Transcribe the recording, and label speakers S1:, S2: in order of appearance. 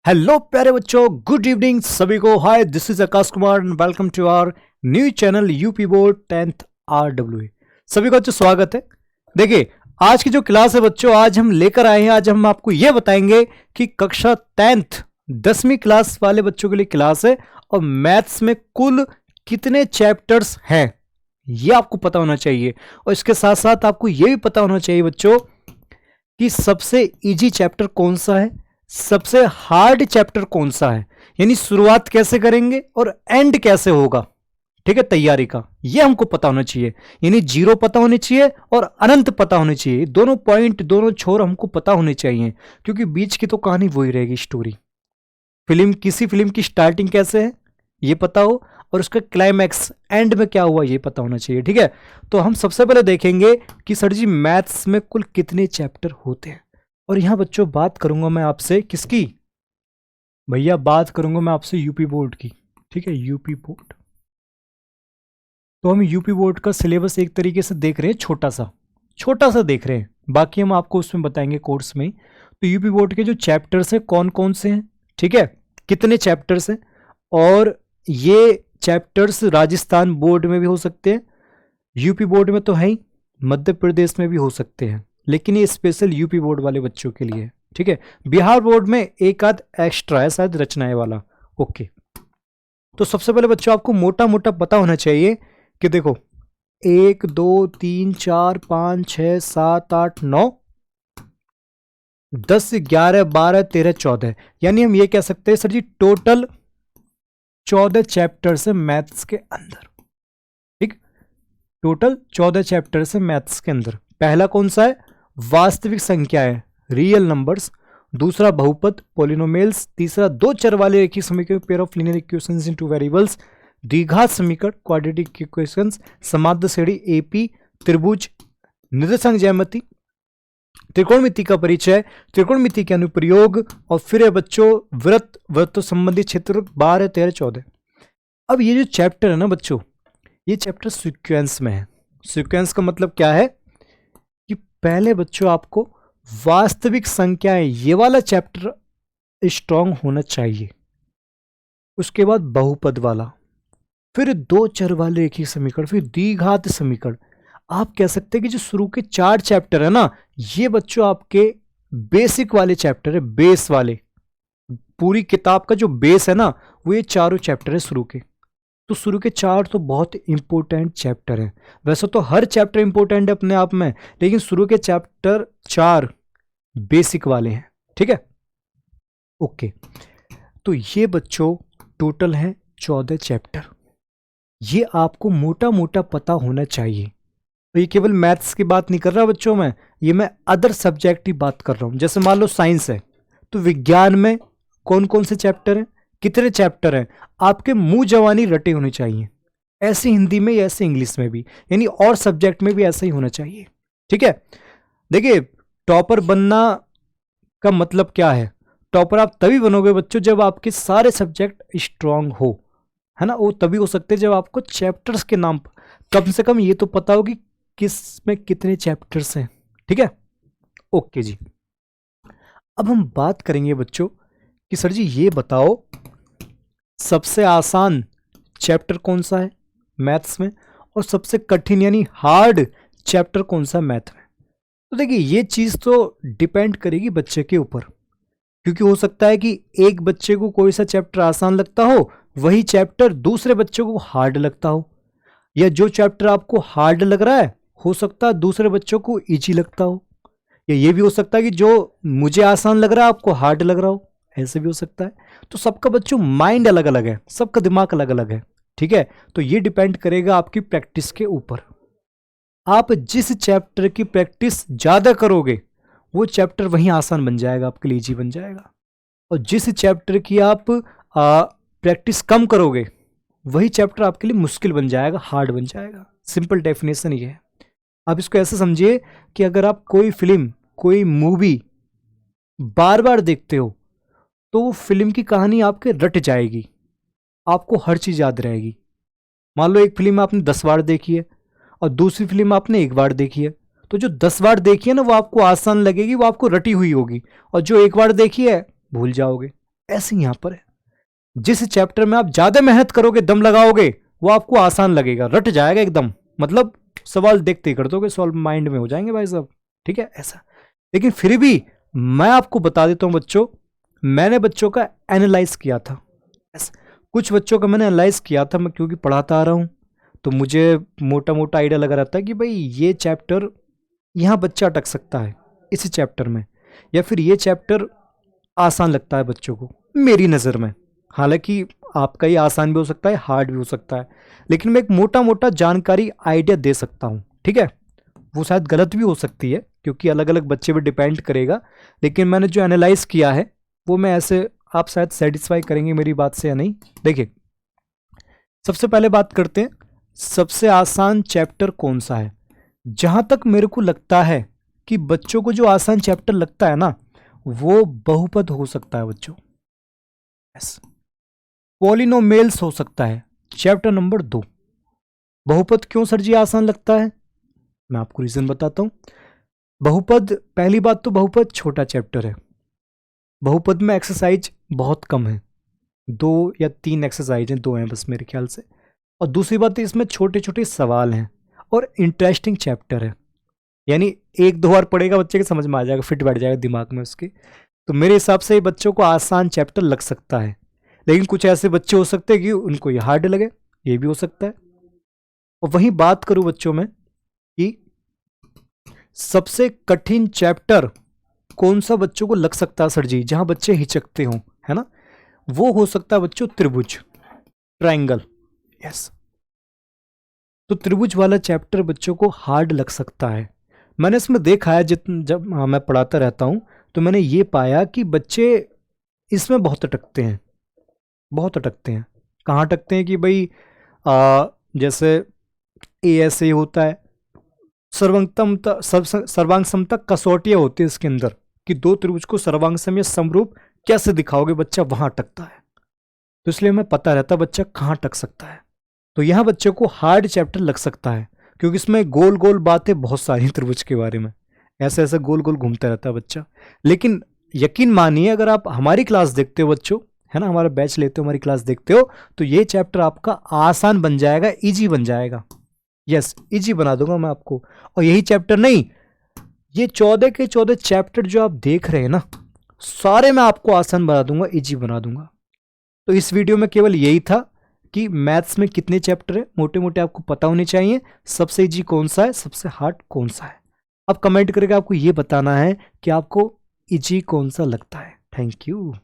S1: Hello प्यारे बच्चों, good evening सभी को। Hi, this is Akash Kumar and welcome to our new channel UP board 10th RWA। सभी का अच्छा स्वागत है। देखिए, आज की जो क्लास है बच्चों, आज हम लेकर आए हैं, आज हम आपको यह बताएंगे कि कक्षा 10th 10वीं क्लास वाले बच्चों के लिए क्लास है और मैथ्स में कुल कितने चैप्टर्स हैं यह आपको पता होना चाहिए। और इसके साथ साथ आपको यह भी पता होना चाहिए बच्चों कि सबसे इजी चैप्टर कौन सा है, सबसे हार्ड चैप्टर कौन सा है, यानी शुरुआत कैसे करेंगे और एंड कैसे होगा। ठीक है, तैयारी का ये हमको पता होना चाहिए, यानी जीरो पता होनी चाहिए और अनंत पता होनी चाहिए। दोनों पॉइंट, दोनों छोर हमको पता होने चाहिए, क्योंकि बीच की तो कहानी वही रहेगी। स्टोरी किसी फिल्म की स्टार्टिंग कैसे है ये पता हो और उसका क्लाइमैक्स एंड में क्या हुआ ये पता होना चाहिए। ठीक है, तो हम सबसे पहले देखेंगे कि सर जी मैथ्स में कुल कितने चैप्टर होते हैं। और यहां बच्चों बात करूंगा मैं आपसे किसकी, भैया बात करूंगा मैं आपसे यूपी बोर्ड की। ठीक है, यूपी बोर्ड। तो हम यूपी बोर्ड का सिलेबस एक तरीके से देख रहे हैं, छोटा सा देख रहे हैं, बाकी हम आपको उसमें बताएंगे कोर्स में। तो यूपी बोर्ड के जो चैप्टर्स हैं कौन कौन से हैं, ठीक है, कितने चैप्टर्स हैं, और ये चैप्टर्स राजस्थान बोर्ड में भी हो सकते हैं, यूपी बोर्ड में तो है ही, मध्य प्रदेश में भी हो सकते हैं, लेकिन ये स्पेशल यूपी बोर्ड वाले बच्चों के लिए। ठीक है, बिहार बोर्ड में एक आध एक्स्ट्रा है शायद, रचनाएं वाला। ओके, तो सबसे पहले बच्चों आपको मोटा मोटा पता होना चाहिए कि देखो 1 2 3 4 5 6 7 8 9 10 11 12 13 14, यानी हम ये कह सकते हैं सर जी टोटल 14 चैप्टर्स है मैथ्स के अंदर। ठीक, टोटल 14 चैप्टर्स है मैथ्स के अंदर। पहला कौन सा है, वास्तविक संख्याएं, रियल नंबर्स। दूसरा बहुपद, पॉलिनोमियल्स। तीसरा दो चर वाले रैखिक समीकरण, pair of linear equations in two variables. द्विघात समीकरण, क्वाड्रेटिक इक्वेशंस। समाद्र श्रेणी, एपी, त्रिभुज, निर्देशांक ज्यामिति, त्रिकोणमिति का परिचय, त्रिकोणमिति के अनुप्रयोग, और फिर है बच्चों वृत्त संबंधी क्षेत्र 12 13 14। अब ये जो चैप्टर है ना बच्चों, ये चैप्टर सीक्वेंस में है। सीक्वेंस का मतलब क्या है कि पहले बच्चों आपको वास्तविक संख्याएं ये वाला चैप्टर स्ट्रांग होना चाहिए, उसके बाद बहुपद वाला, फिर दो चर वाले रैखिक समीकरण, फिर द्विघात समीकरण। आप कह सकते हैं कि जो शुरू के 4 चैप्टर है ना, ये बच्चों आपके बेसिक वाले चैप्टर है, बेस वाले। पूरी किताब का जो बेस है ना, वो ये चारों चैप्टर है शुरू के। तो शुरू के 4 तो बहुत इंपॉर्टेंट चैप्टर हैं। वैसे तो हर चैप्टर इंपॉर्टेंट है अपने आप में, लेकिन शुरू के चैप्टर 4 बेसिक वाले हैं। ठीक है, ओके। तो ये बच्चों टोटल हैं 14 चैप्टर। ये आपको मोटा मोटा पता होना चाहिए। तो ये केवल मैथ्स की बात नहीं कर रहा बच्चों में, ये मैं अदर सब्जेक्ट की बात कर रहा हूं। जैसे मान लो साइंस है, तो विज्ञान में कौन कौन से चैप्टर हैं, कितने चैप्टर हैं, आपके मुंह जवानी रटे होने चाहिए। ऐसे हिंदी में या ऐसे इंग्लिश में भी, यानी और सब्जेक्ट में भी ऐसा ही होना चाहिए। ठीक है, देखिए टॉपर बनना का मतलब क्या है, टॉपर आप तभी बनोगे बच्चों जब आपके सारे सब्जेक्ट स्ट्रांग हो, है ना। वो तभी हो सकते हैं जब आपको चैप्टर्स के नाम कम से कम ये तो पता होगी किस में कितने चैप्टर्स हैं। ठीक है, ओके जी। अब हम बात करेंगे बच्चों कि सर जी ये बताओ सबसे आसान चैप्टर कौन सा है मैथ्स में, और सबसे कठिन यानी हार्ड चैप्टर कौन सा है मैथ में। तो देखिए ये चीज तो डिपेंड करेगी बच्चे के ऊपर, क्योंकि हो सकता है कि एक बच्चे को कोई सा चैप्टर आसान लगता हो, वही चैप्टर दूसरे बच्चे को हार्ड लगता हो, या जो चैप्टर आपको हार्ड लग रहा है हो सकता है दूसरे बच्चों को इजी लगता हो, या ये भी हो सकता है कि जो मुझे आसान लग रहा है आपको हार्ड लग रहा हो, ऐसे भी हो सकता है। तो सबका बच्चों माइंड अलग अलग है, सबका दिमाग अलग अलग है। ठीक है, तो ये डिपेंड करेगा आपकी प्रैक्टिस के ऊपर। आप जिस चैप्टर की प्रैक्टिस ज्यादा करोगे वो चैप्टर वहीं आसान बन जाएगा, आपके लिए इजी बन जाएगा। और जिस चैप्टर की आप प्रैक्टिस कम करोगे वही चैप्टर आपके लिए मुश्किल बन जाएगा, हार्ड बन जाएगा। सिंपल डेफिनेशन ये है। आप इसको ऐसे समझिए कि अगर आप कोई फिल्म, कोई मूवी बार बार देखते हो तो वो फिल्म की कहानी आपके रट जाएगी, आपको हर चीज याद रहेगी। मान लो एक फिल्म आपने 10 बार देखी है और दूसरी फिल्म आपने 1 बार देखी है, तो जो 10 बार देखी है ना वो आपको आसान लगेगी, वो आपको रटी हुई होगी, और जो 1 बार देखी है भूल जाओगे। ऐसे ही यहां पर है, जिस चैप्टर में आप ज्यादा मेहनत करोगे, दम लगाओगे, वो आपको आसान लगेगा, रट जाएगा एकदम, मतलब सवाल देखते ही कर दोगे, सॉल्व माइंड में हो जाएंगे भाई साहब, ठीक है ऐसा। लेकिन फिर भी मैं आपको बता देता हूं बच्चों, मैंने बच्चों का एनालाइज किया था, कुछ बच्चों का मैंने एनालाइज किया था, मैं क्योंकि पढ़ाता आ रहा हूं तो मुझे मोटा मोटा आइडिया लगा रहता है कि भाई ये चैप्टर यहाँ बच्चा अटक सकता है इसी चैप्टर में, या फिर ये चैप्टर आसान लगता है बच्चों को मेरी नज़र में। हालांकि आपका ये आसान भी हो सकता है, हार्ड भी हो सकता है, लेकिन मैं एक मोटा मोटा जानकारी आइडिया दे सकता हूँ, ठीक है। वो शायद गलत भी हो सकती है क्योंकि अलग अलग बच्चे पे डिपेंड करेगा, लेकिन मैंने जो एनालाइज किया है वो मैं ऐसे, आप शायद सेटिस्फाई करेंगे मेरी बात से या नहीं। देखिए सबसे पहले बात करते हैं, सबसे आसान चैप्टर कौन सा है। जहां तक मेरे को लगता है कि बच्चों को जो आसान चैप्टर लगता है ना, वो बहुपद हो सकता है बच्चों, यस, पॉलिनोमियल्स हो सकता है, चैप्टर नंबर 2। बहुपद क्यों सर जी आसान लगता है, मैं आपको रीजन बताता हूं। बहुपद, पहली बात तो बहुपद छोटा चैप्टर है, बहुपद में एक्सरसाइज बहुत कम है, 2 या 3 एक्सरसाइज हैं, 2 हैं बस मेरे ख्याल से। और दूसरी बात इसमें छोटे छोटे सवाल हैं और इंटरेस्टिंग चैप्टर है, यानी 1-2 बार पढ़ेगा बच्चे के समझ में आ जाएगा, फिट बैठ जाएगा दिमाग में उसके। तो मेरे हिसाब से ये बच्चों को आसान चैप्टर लग सकता है, लेकिन कुछ ऐसे बच्चे हो सकते हैं कि उनको ये हार्ड लगे, ये भी हो सकता है। और वहीं बात करूं बच्चों में कि सबसे कठिन चैप्टर कौन सा बच्चों को लग सकता है सर जी, जहां बच्चे हिचकते हों, है ना, वो हो सकता है बच्चों त्रिभुज, ट्रायंगल, यस। तो त्रिभुज वाला चैप्टर बच्चों को हार्ड लग सकता है। मैंने इसमें देखा है, जब मैं पढ़ाता रहता हूं तो मैंने ये पाया कि बच्चे इसमें बहुत अटकते हैं, बहुत अटकते हैं। कहाँ अटकते हैं कि भाई जैसे ए ऐसे होता है, सर्वांग समता कसौटियां होती है इसके अंदर कि दो त्रिभुज को सर्वांग सम या समरूप कैसे दिखाओगे, बच्चा वहां अटकता है। तो इसलिए हमें पता रहता है बच्चा कहाँ अटक सकता है। तो यहां बच्चों को हार्ड चैप्टर लग सकता है क्योंकि इसमें गोल गोल बातें बहुत सारी त्रिभुज के बारे में, ऐसे ऐसे गोल गोल घूमता रहता है बच्चा। लेकिन यकीन मानिए अगर आप हमारी क्लास देखते हो बच्चों, है ना, हमारा बैच लेते हो, हमारी क्लास देखते हो, तो ये चैप्टर आपका आसान बन जाएगा, इजी बन जाएगा, यस, इजी बना दूंगा मैं आपको। और यही चैप्टर नहीं, ये 14 के 14 चैप्टर जो आप देख रहे हैं ना, सारे मैं आपको आसान बना दूंगा, इजी बना दूंगा। तो इस वीडियो में केवल यही था कि मैथ्स में कितने चैप्टर है, मोटे मोटे आपको पता होने चाहिए, सबसे इजी कौन सा है, सबसे हार्ड कौन सा है। अब कमेंट करके आपको ये बताना है कि आपको इजी कौन सा लगता है। Thank you.